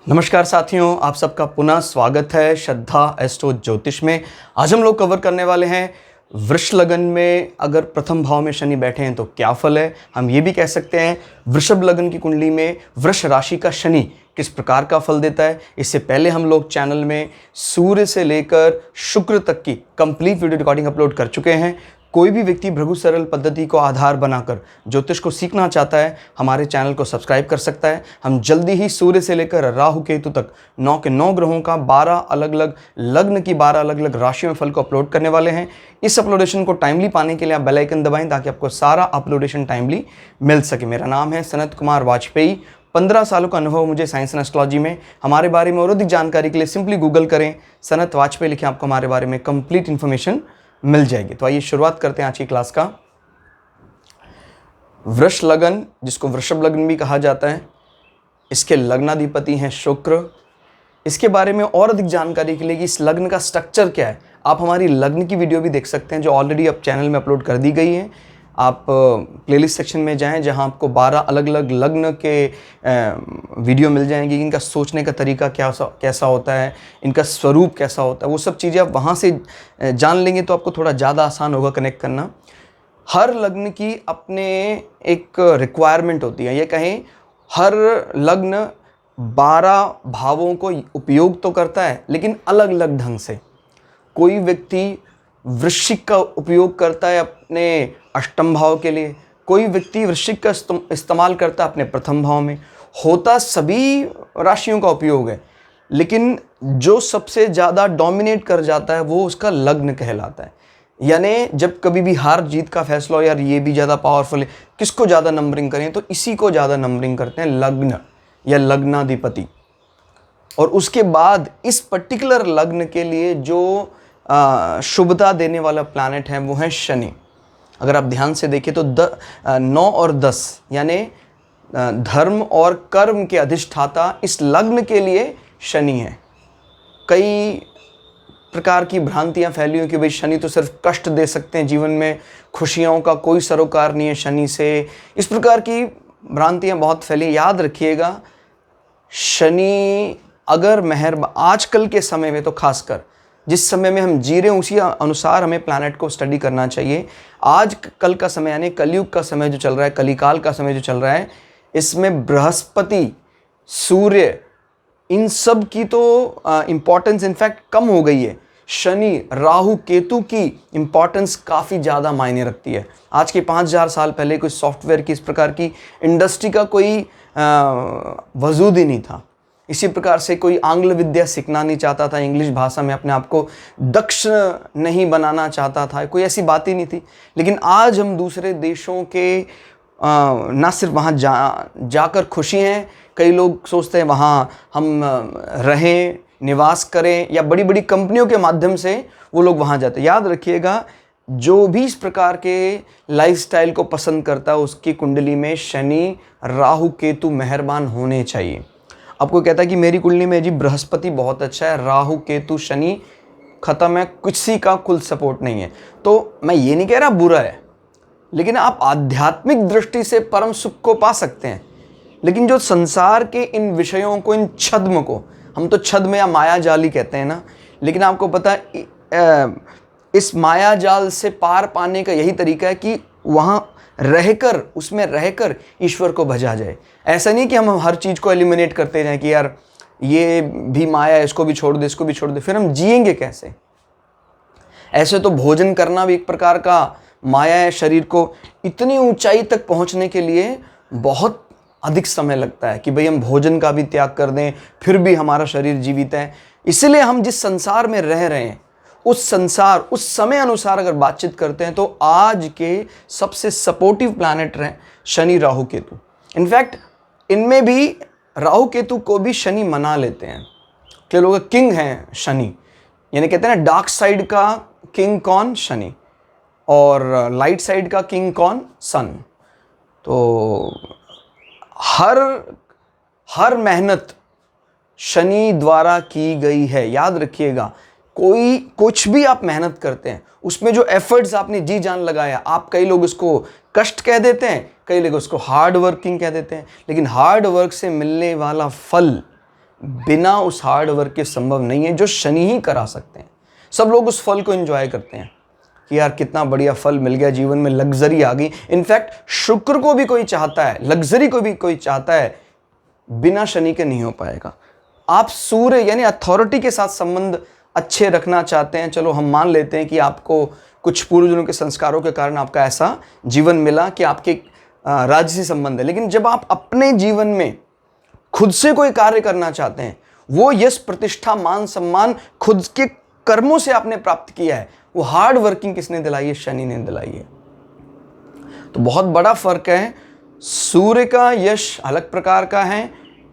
नमस्कार साथियों, आप सबका पुनः स्वागत है श्रद्धा एस्ट्रो ज्योतिष में। आज हम लोग कवर करने वाले हैं वृष लगन में अगर प्रथम भाव में शनि बैठे हैं तो क्या फल है। हम ये भी कह सकते हैं वृषभ लगन की कुंडली में वृष राशि का शनि किस प्रकार का फल देता है। इससे पहले हम लोग चैनल में सूर्य से लेकर शुक्र तक की कंप्लीट वीडियो रिकॉर्डिंग अपलोड कर चुके हैं। कोई भी व्यक्ति भृगु सरल पद्धति को आधार बनाकर ज्योतिष को सीखना चाहता है, हमारे चैनल को सब्सक्राइब कर सकता है। हम जल्दी ही सूर्य से लेकर राहु केतु तक 9 के 9 ग्रहों का 12 अलग अलग लग्न की 12 अलग अलग राशियों में फल को अपलोड करने वाले हैं। इस अपलोडेशन को टाइमली पाने के लिए आप बेल आइकन दबाएं ताकि आपको सारा अपलोडेशन टाइमली मिल सके। मेरा नाम है सनत कुमार वाजपेयी। 15 सालों का अनुभव मुझे साइंस एंड एस्ट्रोलॉजी में। हमारे बारे में और अधिक जानकारी के लिए सिंपली गूगल करें, सनत वाजपेयी लिखें, आपको हमारे बारे में कंप्लीट इन्फॉर्मेशन मिल जाएगी। तो आइए शुरुआत करते हैं आज की क्लास का। वृष लगन, जिसको वृषभ लगन भी कहा जाता है, इसके लग्नाधिपति हैं शुक्र। इसके बारे में और अधिक जानकारी के लिए कि इस लग्न का स्ट्रक्चर क्या है, आप हमारी लग्न की वीडियो भी देख सकते हैं जो ऑलरेडी अब चैनल में अपलोड कर दी गई है। आप प्लेलिस्ट सेक्शन में जाएं जहां आपको 12 अलग अलग लग्न के वीडियो मिल जाएंगी। इनका सोचने का तरीका कैसा होता है, इनका स्वरूप कैसा होता है, वो सब चीज़ें आप वहां से जान लेंगे तो आपको थोड़ा ज़्यादा आसान होगा कनेक्ट करना। हर लग्न की अपने एक रिक्वायरमेंट होती है, ये कहें हर लग्न 12 भावों को उपयोग तो करता है लेकिन अलग अलग ढंग से। कोई व्यक्ति वृश्चिक का उपयोग करता है अपने अष्टम भाव के लिए, कोई व्यक्ति वृश्चिक का इस्तेमाल करता है अपने प्रथम भाव में। होता सभी राशियों का उपयोग है, लेकिन जो सबसे ज़्यादा डोमिनेट कर जाता है वो उसका लग्न कहलाता है। यानी जब कभी भी हार जीत का फैसला हो, यार ये भी ज़्यादा पावरफुल है, किसको ज़्यादा नंबरिंग करें, तो इसी को ज़्यादा नंबरिंग करते हैं लग्न या लग्नाधिपति। और उसके बाद इस पर्टिकुलर लग्न के लिए जो शुभता देने वाला प्लैनेट है वो है शनि। अगर आप ध्यान से देखें तो 9 और 10 यानी धर्म और कर्म के अधिष्ठाता इस लग्न के लिए शनि है। कई प्रकार की भ्रांतियां फैली हुई कि भाई शनि तो सिर्फ कष्ट दे सकते हैं, जीवन में खुशियों का कोई सरोकार नहीं है शनि से। इस प्रकार की भ्रांतियां बहुत फैली। याद रखिएगा, शनि अगर आजकल के समय में तो खासकर जिस समय में हम जी रहे हैं उसी अनुसार हमें प्लैनेट को स्टडी करना चाहिए। आज कल का समय यानी कलयुग का समय जो चल रहा है, कलिकाल का समय जो चल रहा है, इसमें बृहस्पति, सूर्य, इन सब की तो इम्पोर्टेंस इनफैक्ट कम हो गई है। शनि, राहु, केतु की इम्पोर्टेंस काफ़ी ज़्यादा मायने रखती है। आज के 5000 साल पहले कोई सॉफ्टवेयर की इस प्रकार की इंडस्ट्री का कोई वजूद ही नहीं था। इसी प्रकार से कोई आंग्ल विद्या सीखना नहीं चाहता था, इंग्लिश भाषा में अपने आप को दक्ष नहीं बनाना चाहता था, कोई ऐसी बात ही नहीं थी। लेकिन आज हम दूसरे देशों के ना सिर्फ वहाँ जाकर खुशी हैं, कई लोग सोचते हैं वहाँ हम रहें, निवास करें, या बड़ी बड़ी कंपनियों के माध्यम से वो लोग वहाँ जाते हैं। याद रखिएगा, जो भी इस प्रकार के लाइफस्टाइल को पसंद करता है उसकी कुंडली में शनि, राहु, केतु मेहरबान होने चाहिए। आपको कहता है कि मेरी कुंडली में जी बृहस्पति बहुत अच्छा है, राहु, केतु, शनि खत्म है, किसी का कुल सपोर्ट नहीं है, तो मैं ये नहीं कह रहा बुरा है, लेकिन आप आध्यात्मिक दृष्टि से परम सुख को पा सकते हैं। लेकिन जो संसार के इन विषयों को, इन छद्म को, हम तो छद्म या माया जाल ही कहते हैं ना, लेकिन आपको पता है इस माया जाल से पार पाने का यही तरीका है कि वहाँ रहकर, उसमें रहकर ईश्वर को भजा जाए। ऐसा नहीं कि हम हर चीज़ को एलिमिनेट करते जाएं कि यार ये भी माया है, इसको भी छोड़ दे, इसको भी छोड़ दे, फिर हम जिएंगे कैसे। ऐसे तो भोजन करना भी एक प्रकार का माया है। शरीर को इतनी ऊंचाई तक पहुंचने के लिए बहुत अधिक समय लगता है कि भाई हम भोजन का भी त्याग कर दें फिर भी हमारा शरीर जीवित है। इसलिए हम जिस संसार में रह रहे हैं उस संसार, उस समय अनुसार अगर बातचीत करते हैं तो आज के सबसे सपोर्टिव प्लैनेट रहे शनि, राहु, केतु। इनफैक्ट इनमें भी राहु केतु को भी शनि मना लेते हैं। कई लोग किंग हैं शनि, यानी कहते हैं ना डार्क साइड का किंग कौन, शनि, और लाइट साइड का किंग कौन, सन। तो हर मेहनत शनि द्वारा की गई है। याद रखिएगा, कोई कुछ भी आप मेहनत करते हैं उसमें जो एफर्ट्स आपने जी जान लगाया, आप कई लोग उसको कष्ट कह देते हैं, कई लोग उसको हार्ड वर्किंग कह देते हैं, लेकिन हार्ड वर्क से मिलने वाला फल बिना उस हार्ड वर्क के संभव नहीं है, जो शनि ही करा सकते हैं। सब लोग उस फल को एंजॉय करते हैं कि यार कितना बढ़िया फल मिल गया, जीवन में लग्जरी आ गई। इनफैक्ट शुक्र को भी कोई चाहता है, लग्जरी को भी कोई चाहता है, बिना शनि के नहीं हो पाएगा। आप सूर्य यानी अथॉरिटी के साथ संबंध अच्छे रखना चाहते हैं, चलो हम मान लेते हैं कि आपको कुछ पूर्वजों के संस्कारों के कारण आपका ऐसा जीवन मिला कि आपके राज्य से संबंध है। लेकिन जब आप अपने जीवन में खुद से कोई कार्य करना चाहते हैं, वो यश प्रतिष्ठा मान सम्मान खुद के कर्मों से आपने प्राप्त किया है, वो हार्ड वर्किंग किसने दिलाई है? शनि ने दिलाई है। तो बहुत बड़ा फर्क है। सूर्य का यश अलग प्रकार का है,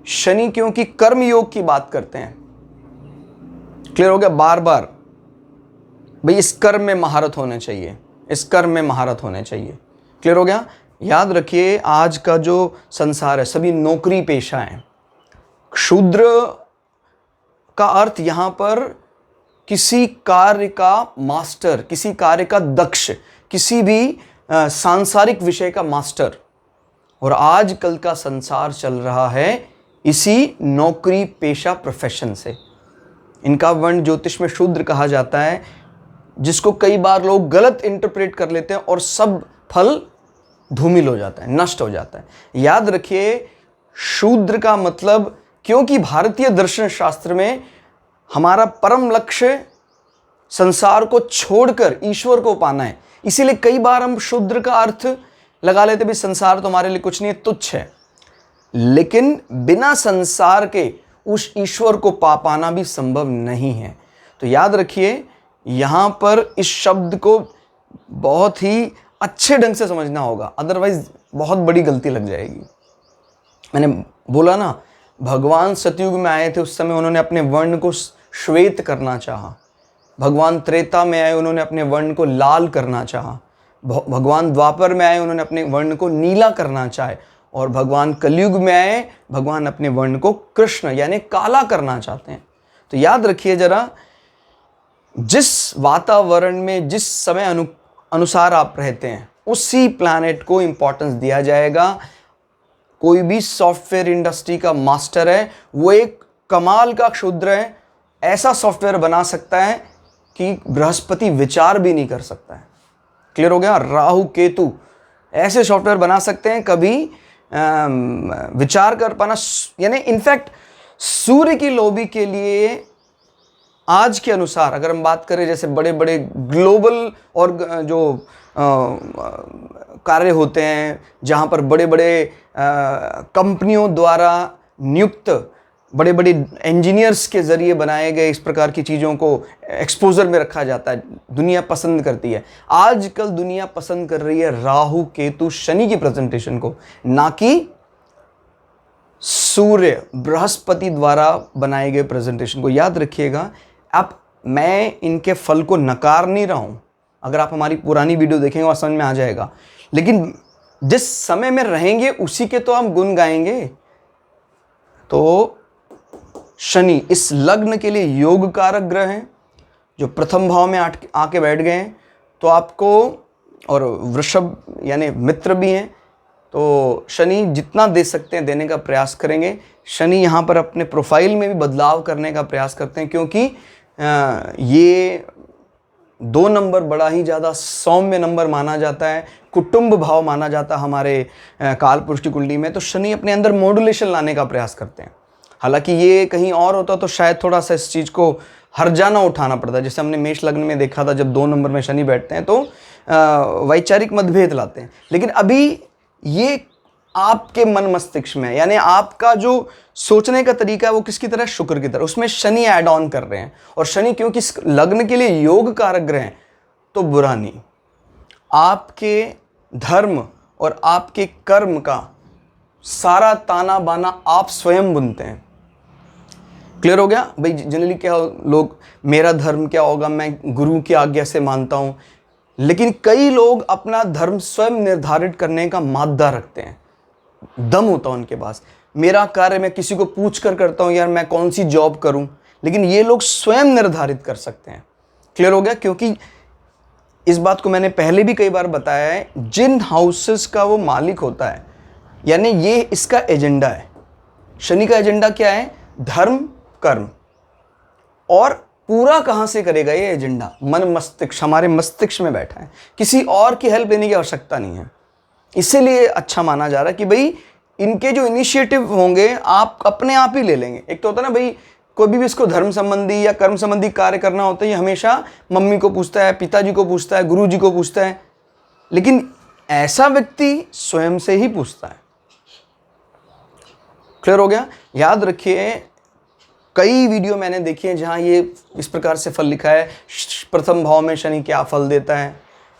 शनि क्योंकि कर्म योग की बात करते हैं। क्लियर हो गया? बार बार भाई इस कर्म में महारत होने चाहिए, इस कर्म में महारत होने चाहिए। क्लियर हो गया? याद रखिए, आज का जो संसार है सभी नौकरी पेशा है। शूद्र का अर्थ यहां पर किसी कार्य का मास्टर, किसी कार्य का दक्ष, किसी भी सांसारिक विषय का मास्टर। और आजकल का संसार चल रहा है इसी नौकरी पेशा प्रोफेशन से। इनका वर्ण ज्योतिष में शूद्र कहा जाता है, जिसको कई बार लोग गलत इंटरप्रेट कर लेते हैं और सब फल धूमिल हो जाता है, नष्ट हो जाता है। याद रखिए, शूद्र का मतलब, क्योंकि भारतीय दर्शन शास्त्र में हमारा परम लक्ष्य संसार को छोड़कर ईश्वर को पाना है, इसीलिए कई बार हम शूद्र का अर्थ लगा लेते भी संसार तो हमारे लिए कुछ नहीं है, तुच्छ है। लेकिन बिना संसार के उस ईश्वर को पा पाना भी संभव नहीं है। तो याद रखिए, यहां पर इस शब्द को बहुत ही अच्छे ढंग से समझना होगा, अदरवाइज बहुत बड़ी गलती लग जाएगी। मैंने बोला ना, भगवान सतयुग में आए थे, उस समय उन्होंने अपने वर्ण को श्वेत करना चाहा। भगवान त्रेता में आए, उन्होंने अपने वर्ण को लाल करना चाहा। भगवान द्वापर में आए, उन्होंने अपने वर्ण को नीला करना चाहे। और भगवान कलयुग में आए, भगवान अपने वर्ण को कृष्ण यानी काला करना चाहते हैं। तो याद रखिए जरा, जिस वातावरण में जिस समय अनुसार आप रहते हैं, उसी प्लैनेट को इंपॉर्टेंस दिया जाएगा। कोई भी सॉफ्टवेयर इंडस्ट्री का मास्टर है, वो एक कमाल का क्षुद्र है, ऐसा सॉफ्टवेयर बना सकता है कि बृहस्पति विचार भी नहीं कर सकता है। क्लियर हो गया? राहु केतु ऐसे सॉफ्टवेयर बना सकते हैं, कभी विचार कर पाना, यानी इनफैक्ट सूर्य की लोबी के लिए आज के अनुसार अगर हम बात करें, जैसे बड़े बड़े ग्लोबल और जो कार्य होते हैं, जहाँ पर बड़े बड़े कंपनियों द्वारा नियुक्त बड़े बड़े इंजीनियर्स के ज़रिए बनाए गए इस प्रकार की चीज़ों को एक्सपोजर में रखा जाता है, दुनिया पसंद करती है। आजकल दुनिया पसंद कर रही है राहु केतु शनि की प्रेजेंटेशन को, ना कि सूर्य बृहस्पति द्वारा बनाए गए प्रेजेंटेशन को। याद रखिएगा, अब मैं इनके फल को नकार नहीं रहा हूँ, अगर आप हमारी पुरानी वीडियो देखेंगे और समझ में आ जाएगा। लेकिन जिस समय में रहेंगे उसी के तो हम गुण गाएंगे। तो शनि इस लग्न के लिए योग कारक ग्रह हैं, जो प्रथम भाव में आके बैठ गए हैं। तो आपको, और वृषभ यानी मित्र भी हैं, तो शनि जितना दे सकते हैं देने का प्रयास करेंगे। शनि यहाँ पर अपने प्रोफाइल में भी बदलाव करने का प्रयास करते हैं, क्योंकि ये 2 नंबर बड़ा ही ज़्यादा सौम्य नंबर माना जाता है, कुटुंब भाव माना जाता है हमारे काल पुरुष की कुंडली में। तो शनि अपने अंदर मॉड्यूलेशन लाने का प्रयास करते हैं। हालांकि ये कहीं और होता तो शायद थोड़ा सा इस चीज़ को हर्जाना उठाना पड़ता, जैसे हमने मेष लग्न में देखा था, जब 2 नंबर में शनि बैठते हैं तो वैचारिक मतभेद लाते हैं। लेकिन अभी ये आपके मन मस्तिष्क में, यानी आपका जो सोचने का तरीका है वो किसकी तरह? शुक्र की तरह। उसमें शनि ऐड ऑन कर रहे हैं। और शनि क्योंकि लग्न के लिए योग कारक ग्रह हैं, तो बुरा नहीं, आपके धर्म और आपके कर्म का सारा ताना बाना आप स्वयं बुनते हैं। क्लियर हो गया भाई? जनरली क्या लोग, मेरा धर्म क्या होगा, मैं गुरु की आज्ञा से मानता हूं। लेकिन कई लोग अपना धर्म स्वयं निर्धारित करने का मादा रखते हैं, दम होता है उनके पास। मेरा कार्य मैं किसी को पूछ कर करता हूं, यार मैं कौन सी जॉब करूं, लेकिन ये लोग स्वयं निर्धारित कर सकते हैं। क्लियर हो गया? क्योंकि इस बात को मैंने पहले भी कई बार बताया है, जिन हाउसेस का वो मालिक होता है, यानी ये इसका एजेंडा है। शनि का एजेंडा क्या है? धर्म कर्म, और पूरा कहाँ से करेगा ये एजेंडा? मन मस्तिष्क, हमारे मस्तिष्क में बैठा है, किसी और की हेल्प लेने की आवश्यकता नहीं है। इसीलिए अच्छा माना जा रहा है कि भाई इनके जो इनिशिएटिव होंगे आप अपने आप ही ले लेंगे। एक तो होता है ना भाई, कोई भी इसको धर्म संबंधी या कर्म संबंधी कार्य करना होता है, ये हमेशा मम्मी को पूछता है, पिताजी को पूछता है, गुरु जी को पूछता है, लेकिन ऐसा व्यक्ति स्वयं से ही पूछता है। क्लियर हो गया? याद रखिए, कई वीडियो मैंने देखी है जहां ये इस प्रकार से फल लिखा है, प्रथम भाव में शनि क्या फल देता है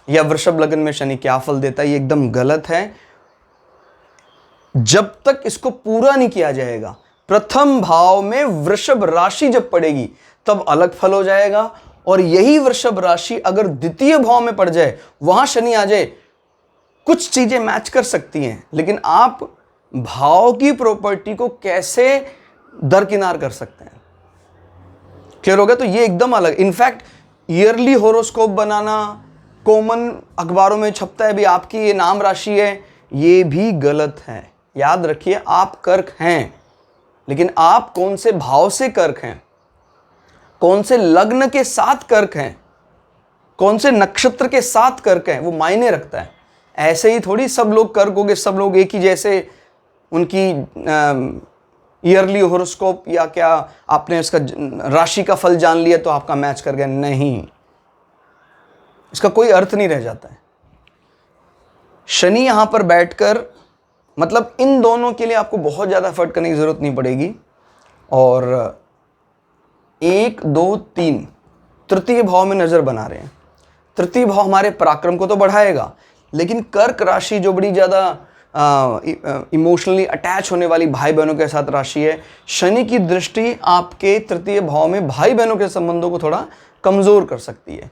या वृषभ लग्न में शनि क्या फल देता है। ये एकदम गलत है। जब तक इसको पूरा नहीं किया जाएगा, प्रथम भाव में वृषभ राशि जब पड़ेगी तब अलग फल हो जाएगा, और यही वृषभ राशि अगर द्वितीय भाव में पड़ जाए, वहां शनि आ जाए, कुछ चीजें मैच कर सकती हैं, लेकिन आप भाव की प्रॉपर्टी को कैसे दरकिनार कर सकते हैं? क्लियर हो गया? तो ये एकदम अलग। इनफैक्ट ईयरली होरोस्कोप बनाना, कॉमन अखबारों में छपता है भी आपकी ये नाम राशि है, ये भी गलत है। याद रखिए, आप कर्क हैं, लेकिन आप कौन से भाव से कर्क हैं, कौन से लग्न के साथ कर्क हैं, कौन से नक्षत्र के साथ कर्क हैं, वो मायने रखता है। ऐसे ही थोड़ी सब लोग कर्क होंगे, सब लोग एक ही जैसे, उनकी ईयरली होरोस्कोप या क्या आपने उसका राशि का फल जान लिया तो आपका मैच कर गया, नहीं, इसका कोई अर्थ नहीं रह जाता है। शनि यहां पर बैठकर, मतलब इन दोनों के लिए आपको बहुत ज्यादा एफर्ट करने की जरूरत नहीं पड़ेगी। और 1 2 3 तृतीय भाव में नजर बना रहे हैं। तृतीय भाव हमारे पराक्रम को तो बढ़ाएगा, लेकिन कर्क राशि जो बड़ी ज्यादा इमोशनली अटैच होने वाली भाई बहनों के साथ राशि है, शनि की दृष्टि आपके तृतीय भाव में भाई बहनों के संबंधों को थोड़ा कमजोर कर सकती है।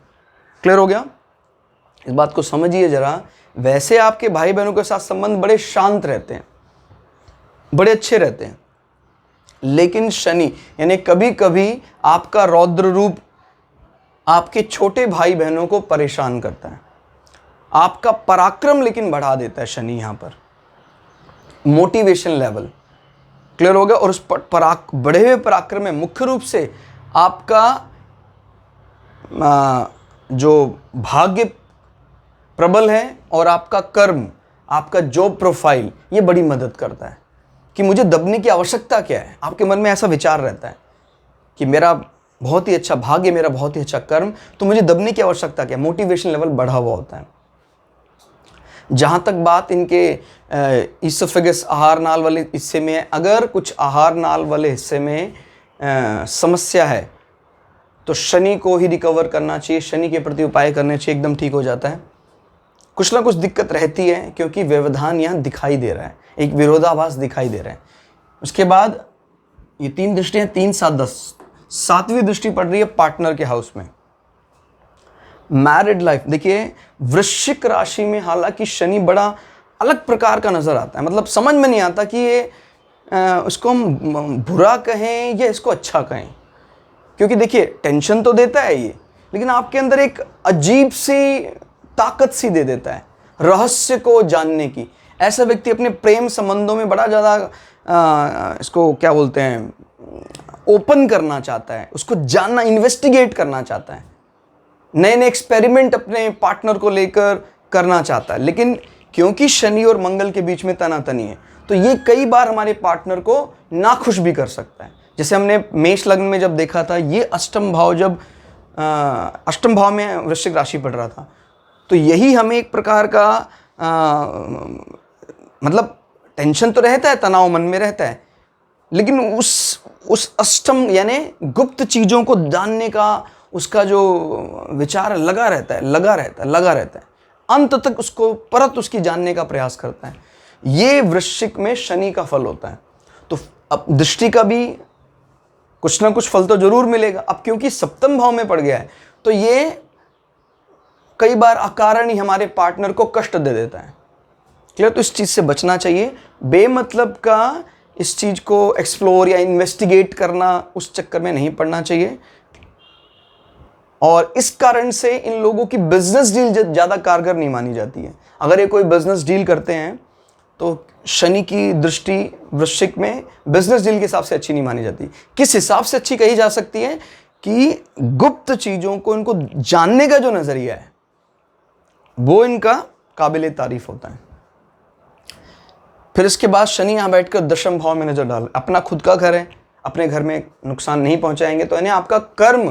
क्लियर हो गया? इस बात को समझिए जरा। वैसे आपके भाई बहनों के साथ संबंध बड़े शांत रहते हैं, बड़े अच्छे रहते हैं, लेकिन शनि यानी कभी कभी आपका रौद्र रूप आपके छोटे भाई बहनों को परेशान करता है। आपका पराक्रम लेकिन बढ़ा देता है शनि यहां पर, मोटिवेशन लेवल। क्लियर हो गया? और उस बढ़े हुए पराक्रम में मुख्य रूप से आपका जो भाग्य प्रबल है और आपका कर्म, आपका जॉब प्रोफाइल, ये बड़ी मदद करता है कि मुझे दबने की आवश्यकता क्या है। आपके मन में ऐसा विचार रहता है कि मेरा बहुत ही अच्छा भाग्य, मेरा बहुत ही अच्छा कर्म, तो मुझे दबने की आवश्यकता क्या है। मोटिवेशन लेवल बढ़ा हुआ होता है। जहां तक बात इनके इसोफेगस आहार नाल वाले हिस्से में है, अगर कुछ आहार नाल वाले हिस्से में समस्या है तो शनि को ही रिकवर करना चाहिए, शनि के प्रति उपाय करने चाहिए, एकदम ठीक हो जाता है। कुछ ना कुछ दिक्कत रहती है क्योंकि व्यवधान यहाँ दिखाई दे रहा है, एक विरोधाभास दिखाई दे रहा है। उसके बाद ये 3 दृष्टियां, 3 7 10, 7वीं दृष्टि पड़ रही है पार्टनर के हाउस में, मैरिड लाइफ। देखिए वृश्चिक राशि में हालांकि शनि बड़ा अलग प्रकार का नजर आता है, मतलब समझ में नहीं आता कि ये उसको हम बुरा कहें या इसको अच्छा कहें, क्योंकि देखिए टेंशन तो देता है ये, लेकिन आपके अंदर एक अजीब सी ताकत सी दे देता है रहस्य को जानने की। ऐसा व्यक्ति अपने प्रेम संबंधों में बड़ा ज़्यादा इसको क्या बोलते हैं, ओपन करना चाहता है, उसको जानना, इन्वेस्टिगेट करना चाहता है, नए नए एक्सपेरिमेंट अपने पार्टनर को लेकर करना चाहता है। लेकिन क्योंकि शनि और मंगल के बीच में तनातनी है, तो ये कई बार हमारे पार्टनर को नाखुश भी कर सकता है। जैसे हमने मेष लग्न में जब देखा था, ये अष्टम भाव जब अष्टम भाव में वृश्चिक राशि पड़ रहा था, तो यही हमें एक प्रकार का मतलब टेंशन तो रहता है, तनाव मन में रहता है, लेकिन उस अष्टम यानी गुप्त चीज़ों को जानने का उसका जो विचार लगा रहता है, अंत तक उसको परत उसकी जानने का प्रयास करता है। ये वृश्चिक में शनि का फल होता है। तो अब दृष्टि का भी कुछ ना कुछ फल तो जरूर मिलेगा। अब क्योंकि सप्तम भाव में पड़ गया है, तो ये कई बार अकारण ही हमारे पार्टनर को कष्ट दे देता है। क्लियर? तो इस चीज से बचना चाहिए। बेमतलब का इस चीज को एक्सप्लोर या इन्वेस्टिगेट करना, उस चक्कर में नहीं पड़ना चाहिए। और इस कारण से इन लोगों की बिजनेस डील ज्यादा कारगर नहीं मानी जाती है। अगर ये कोई बिजनेस डील करते हैं तो शनि की दृष्टि वृश्चिक में बिजनेस डील के हिसाब से अच्छी नहीं मानी जाती। किस हिसाब से अच्छी कही जा सकती है कि गुप्त चीज़ों को इनको जानने का जो नज़रिया है वो इनका काबिले तारीफ होता है। फिर इसके बाद शनि यहाँ बैठकर दशम भाव में नजर डाल, अपना खुद का घर है, अपने घर में नुकसान नहीं पहुंचाएंगे, तो यानी आपका कर्म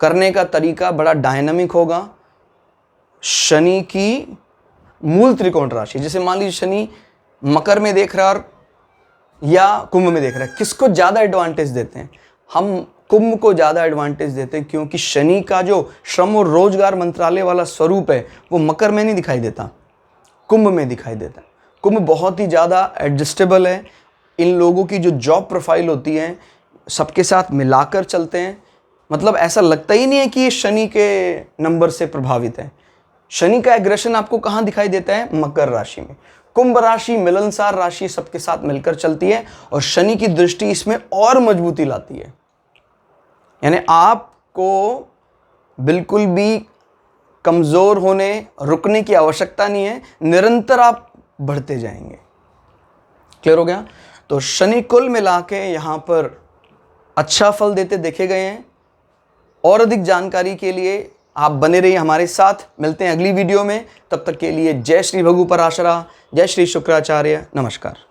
करने का तरीका बड़ा डायनामिक होगा। शनि की मूल त्रिकोण राशि, जैसे मान लीजिए शनि मकर में देख रहा है या कुंभ में देख रहा है, किसको ज़्यादा एडवांटेज देते हैं? हम कुंभ को ज़्यादा एडवांटेज देते हैं, क्योंकि शनि का जो श्रम और रोजगार मंत्रालय वाला स्वरूप है वो मकर में नहीं दिखाई देता, कुंभ में दिखाई देता है। कुंभ बहुत ही ज़्यादा एडजस्टेबल है, इन लोगों की जो जॉब प्रोफाइल होती है सबके साथ मिलाकर चलते हैं, मतलब ऐसा लगता ही नहीं है कि ये शनि के नंबर से प्रभावित है। शनि का एग्रेशन आपको कहाँ दिखाई देता है? मकर राशि में। कुंभ राशि मिलनसार राशि, सबके साथ मिलकर चलती है और शनि की दृष्टि इसमें और मजबूती लाती है। यानी आपको बिल्कुल भी कमज़ोर होने रुकने की आवश्यकता नहीं है, निरंतर आप बढ़ते जाएंगे। क्लियर हो गया? तो शनि कुल मिला के यहाँ पर अच्छा फल देते देखे गए हैं। और अधिक जानकारी के लिए आप बने रहिए हमारे साथ, मिलते हैं अगली वीडियो में। तब तक के लिए जय श्री भगु पराशरा, जय श्री शुक्राचार्य, नमस्कार।